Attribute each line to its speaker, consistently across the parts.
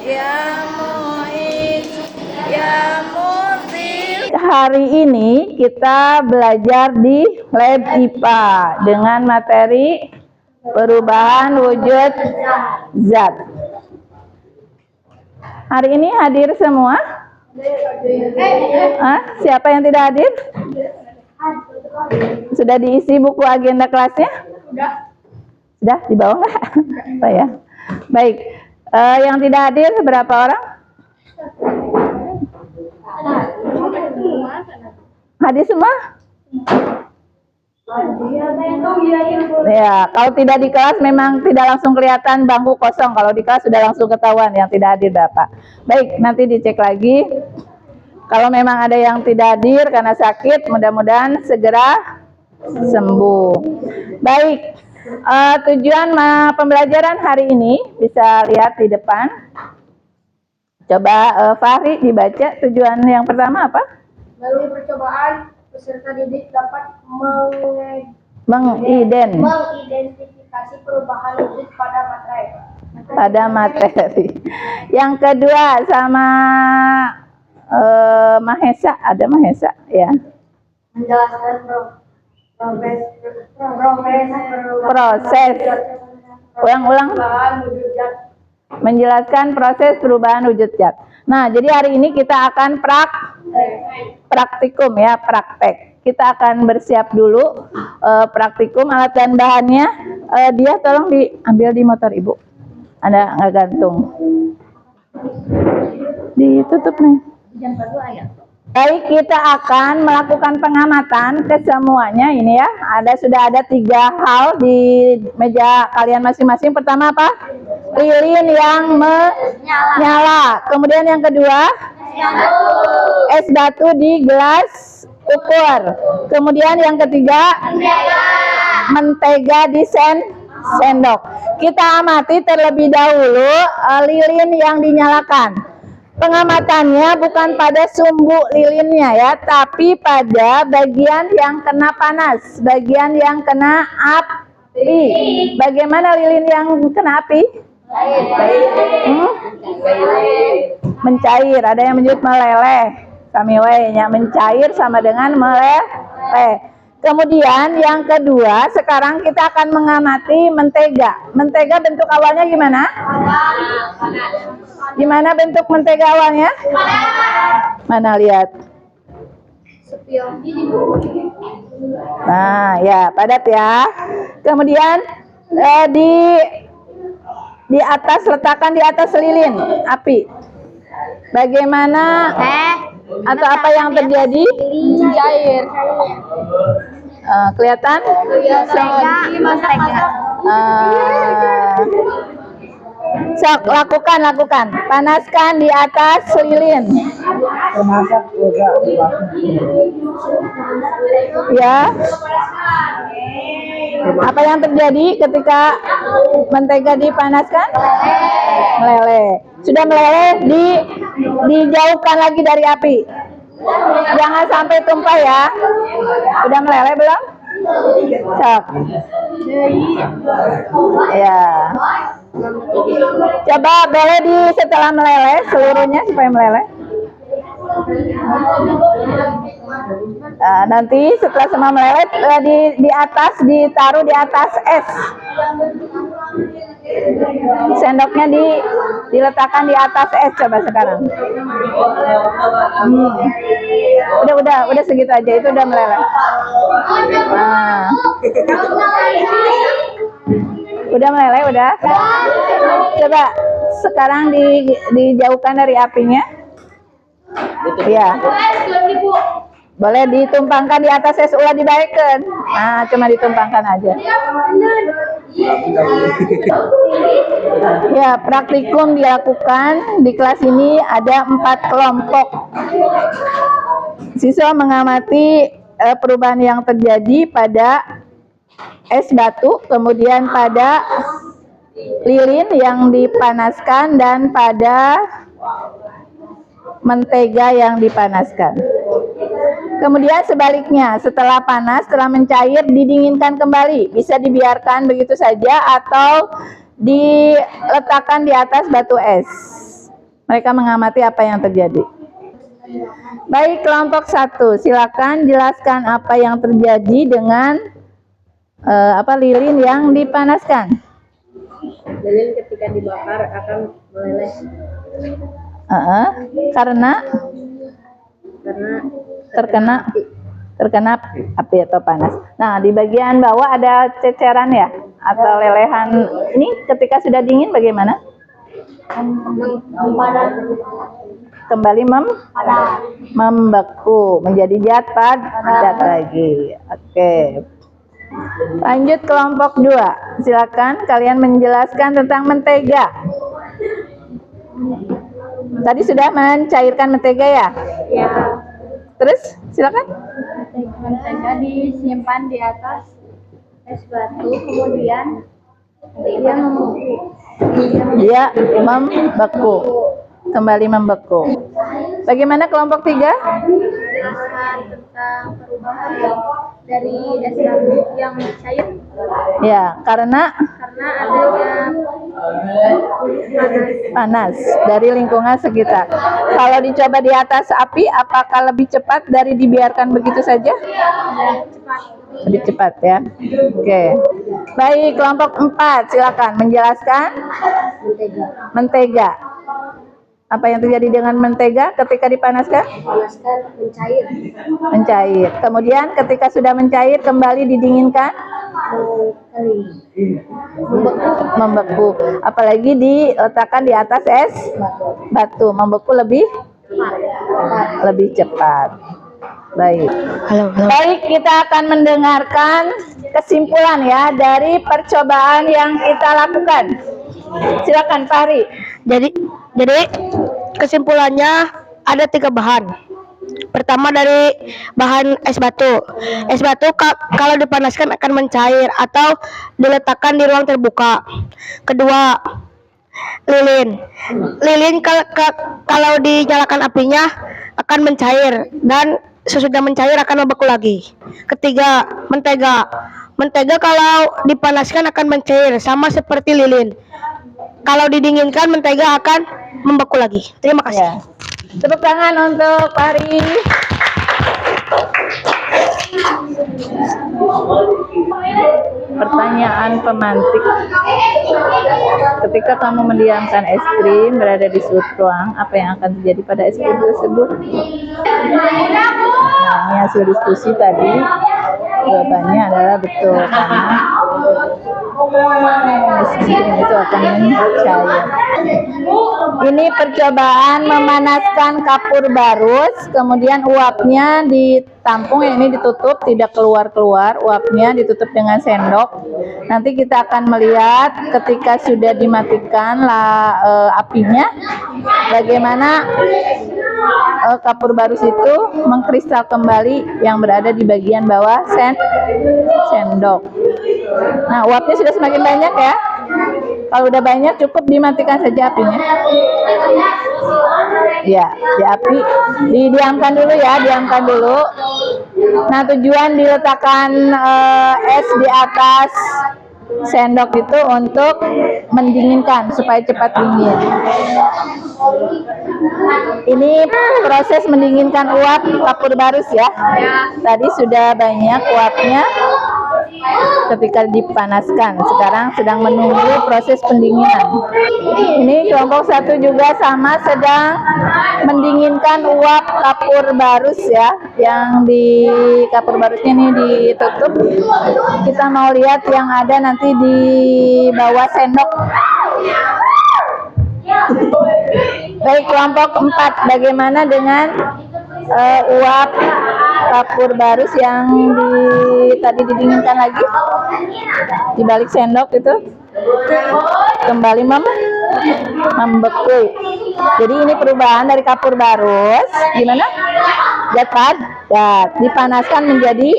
Speaker 1: Ya Muiz, ya Murtil. Hari ini kita belajar di lab IPA dengan materi perubahan wujud zat. Hari ini hadir semua? Siapa yang tidak hadir? Sudah diisi buku agenda kelasnya? Sudah di bawah nggak? Oh ya. Baik. Yang tidak hadir berapa orang? Hadir semua? Ya, kalau tidak di kelas memang tidak langsung kelihatan bangku kosong. Kalau di kelas sudah langsung ketahuan yang tidak hadir berapa. Baik, nanti dicek lagi. Kalau memang ada yang tidak hadir karena sakit, mudah-mudahan segera sembuh. Baik, tujuan pembelajaran hari ini bisa lihat di depan. Coba Fahri dibaca tujuan yang pertama apa?
Speaker 2: Melalui percobaan, peserta didik dapat mengidentifikasi perubahan wujud pada materi.
Speaker 1: Yang kedua sama Mahesa, ada Mahesa ya.
Speaker 2: Menjelaskan
Speaker 1: proses. Ulang-ulang. Menjelaskan proses perubahan wujud zat. Nah, jadi hari ini kita akan praktikum ya, praktek. Kita akan bersiap dulu praktikum alat dan bahannya. Dia tolong diambil di motor Ibu. Ada nggak gantung? Ditutup nih. Baik, kita akan melakukan pengamatan ke semuanya ini ya. Sudah ada 3 hal di meja kalian masing-masing. Pertama apa? Lilin yang menyala. Kemudian yang kedua, es batu di gelas ukur. Kemudian yang ketiga, mentega di sendok. Kita amati terlebih dahulu lilin yang dinyalakan. Pengamatannya bukan pada sumbu lilinnya ya, tapi pada bagian yang kena panas, bagian yang kena api. Bagaimana lilin yang kena api? Mencair. Ada yang menyebut meleleh. Kami wanya mencair sama dengan meleleh. Kemudian yang kedua, sekarang kita akan mengamati mentega. Mentega bentuk awalnya gimana? Gimana bentuk mentega awalnya? Mana lihat? Nah, ya, padat ya. Kemudian di atas, letakkan di atas lilin api. Bagaimana atau apa yang terjadi?
Speaker 2: Cair.
Speaker 1: Kelihatan? Sok, lakukan. Panaskan di atas lilin. Ya. Apa yang terjadi ketika mentega dipanaskan? Meleleh. Sudah meleleh, dijauhkan lagi dari api. Jangan sampai tumpah ya. Udah meleleh belum? Sok. Ya. Coba boleh setelah meleleh seluruhnya supaya meleleh. Nanti setelah semua meleleh di atas, ditaruh di atas es. Sendoknya diletakkan di atas es. Coba sekarang. Udah segitu aja, itu udah meleleh. Nah. Udah meleleh, udah. Coba sekarang dijauhkan dari apinya. Iya. Boleh ditumpangkan di atas es, ulah dibaikkan. Nah, cuma ditumpangkan aja. Ya, praktikum dilakukan di kelas ini ada 4 kelompok. Siswa mengamati perubahan yang terjadi pada es batu, kemudian pada lilin yang dipanaskan, dan pada mentega yang dipanaskan. Kemudian sebaliknya, setelah panas, setelah mencair, didinginkan kembali. Bisa dibiarkan begitu saja atau diletakkan di atas batu es. Mereka mengamati apa yang terjadi. Baik, kelompok 1, silakan jelaskan apa yang terjadi dengan lilin yang dipanaskan.
Speaker 2: Lilin ketika dibakar akan meleleh
Speaker 1: Karena terkena api atau panas. Nah, di bagian bawah ada ceceran ya atau lelehan. Ini ketika sudah dingin bagaimana? Kembali membeku, menjadi padat lagi. Oke. Lanjut kelompok 2. Silakan kalian menjelaskan tentang mentega. Tadi sudah mencairkan mentega ya?
Speaker 2: ya.
Speaker 1: Terus silakan.
Speaker 2: Mentega disimpan di atas es batu, kemudian
Speaker 1: Dia membeku. Kembali membeku. Bagaimana kelompok 3?
Speaker 2: menjelaskan tentang perubahan dari es batu yang cair
Speaker 1: Ya, karena
Speaker 2: adanya
Speaker 1: panas dari lingkungan sekitar. Kalau dicoba di atas api, apakah lebih cepat dari dibiarkan begitu saja? Lebih cepat ya. Oke. Baik, kelompok 4, silakan menjelaskan mentega. Apa yang terjadi dengan mentega ketika dipanaskan? Mencair. Kemudian ketika sudah mencair kembali didinginkan? Membeku. Apalagi diletakkan di atas es batu, membeku lebih cepat. Baik. Baik, kita akan mendengarkan kesimpulan ya dari percobaan yang kita lakukan. Silakan Pak Hari.
Speaker 3: Jadi kesimpulannya ada 3 bahan. Pertama dari bahan es batu. Es batu kalau dipanaskan akan mencair atau diletakkan di ruang terbuka. Kedua, lilin. Lilin kalau dinyalakan apinya akan mencair dan sesudah mencair akan membeku lagi. Ketiga, mentega. Mentega kalau dipanaskan akan mencair sama seperti lilin. Kalau didinginkan mentega akan membeku lagi. Terima kasih.
Speaker 1: Ya. Tepuk tangan untuk Pak Hari. Pertanyaan pemantik. Ketika kamu mendiamkan es krim berada di suhu ruang, apa yang akan terjadi pada es krim tersebut? Nah, ini hasil diskusi tadi. Jawabannya adalah betul, karena es krim itu akan mencair. Ini percobaan memanaskan kapur barus, kemudian uapnya ditampung, ini ditutup, tidak keluar-keluar, uapnya ditutup dengan sendok. Nanti kita akan melihat ketika sudah dimatikan apinya, bagaimana kapur barus itu mengkristal kembali yang berada di bagian bawah sendok. Nah, uapnya sudah semakin banyak ya. Kalau udah banyak cukup dimatikan saja apinya. Ya, didiamkan dulu ya, diamkan dulu. Nah, tujuan diletakkan es di atas sendok itu untuk mendinginkan supaya cepat dingin. Ini proses mendinginkan uap kapur barus ya. Tadi sudah banyak uapnya ketika dipanaskan. Sekarang sedang menunggu proses pendinginan. Ini kelompok 1 juga sama, sedang mendinginkan uap kapur barus ya. Yang di kapur barusnya ini ditutup. Kita mau lihat yang ada nanti di bawah sendok. Baik, kelompok 4, bagaimana dengan uap kapur barus yang tadi didinginkan lagi di balik sendok itu kembali membeku. Jadi ini perubahan dari kapur barus gimana? Dipanaskan menjadi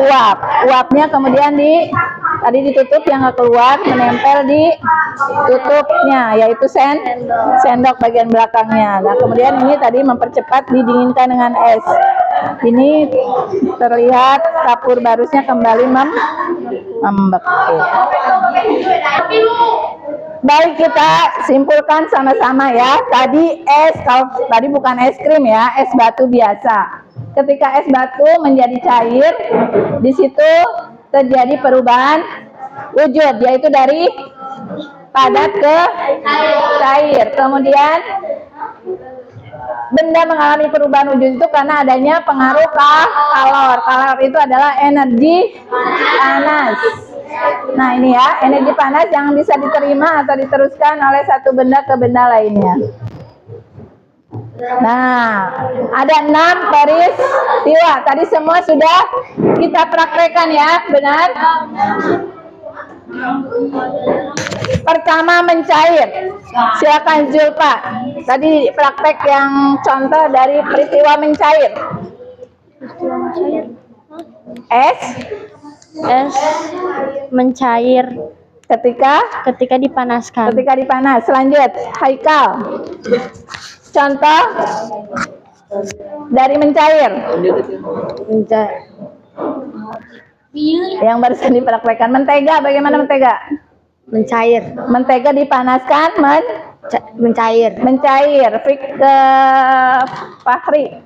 Speaker 1: uap. Uapnya kemudian tadi ditutup, yang nggak keluar menempel di tutupnya, yaitu sendok bagian belakangnya. Nah, kemudian ini tadi mempercepat didinginkan dengan es. Ini terlihat kapur barusnya kembali membeku. Baik, kita simpulkan sama-sama ya. Tadi kalau tadi bukan es krim ya, es batu biasa. Ketika es batu menjadi cair, di situ terjadi perubahan wujud, yaitu dari padat ke cair. Kemudian benda mengalami perubahan wujud itu karena adanya pengaruh kalor. Kalor itu adalah energi panas. Nah ini ya, energi panas yang bisa diterima atau diteruskan oleh satu benda ke benda lainnya. Nah, ada 6 peristiwa. Tadi semua sudah kita praktekkan ya, benar? Pertama, mencair. Silakan Zulfa. Tadi praktek yang contoh dari peristiwa mencair. Es
Speaker 3: mencair
Speaker 1: ketika
Speaker 3: dipanaskan.
Speaker 1: dipanas. Lanjut, Haikal. Contoh dari mencair. Yang barusan dipraktekkan. Mentega, bagaimana mentega?
Speaker 3: Mencair.
Speaker 1: Mentega dipanaskan
Speaker 3: Mencair.
Speaker 1: mencair. Fik ke Fahri.